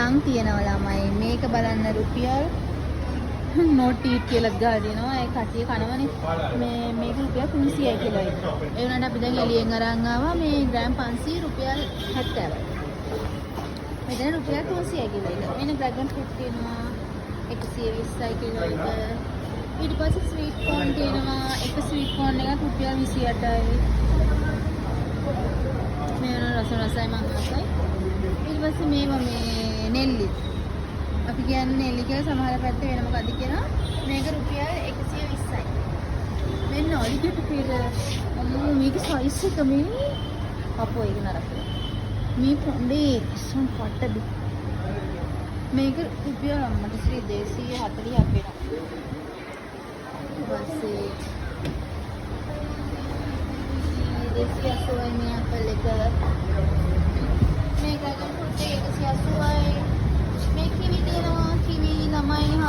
නම් තියනවා ළමයි. මේක බලන්න රුපියල් not eat කියලා ගහලා දෙනවා. ඒ කට්ටිය කනවනේ. මේක රුපියල් 300යි කියලා එක. ඒ වුණාට අපි දැන් එළියෙන් අරන් ආවා. මේ ග්‍රෑම් 500 රුපියල් 70යි. මෙතන රුපියල් 300යි කියලා එක. මෙන්න ඩ්‍රැගන් ෆෘට් තියෙනවා 120යි කිලෝ එක. ඊට පස්සේ ස්වීට් කෝන් තියෙනවා. එක ස්වීට් කෝන් එකක් රුපියල් 28යි. මේ රස රසයි මම රසයි. ඊට පස්සේ මේවා මේ නෙල්ලි. අපි කියන්නේ නෙල්ලි කියලා සමහර පැත්තේ වෙන මොකද්ද කියලා. මේක රුපියල් 120යි. මෙන්න ඔලිගෙට කියලා. අම්මෝ මේක සයිස් එක මේ අපෝ ඒක නරකයි. මේ පොඩේ සම් පට්ටද. මේක රුපියල් අම්මට ශ්‍රී 240ක් වෙනවා. පස්සේ 280යි මේ අපල් එක. මේක ගන්න පුතේ 180යි.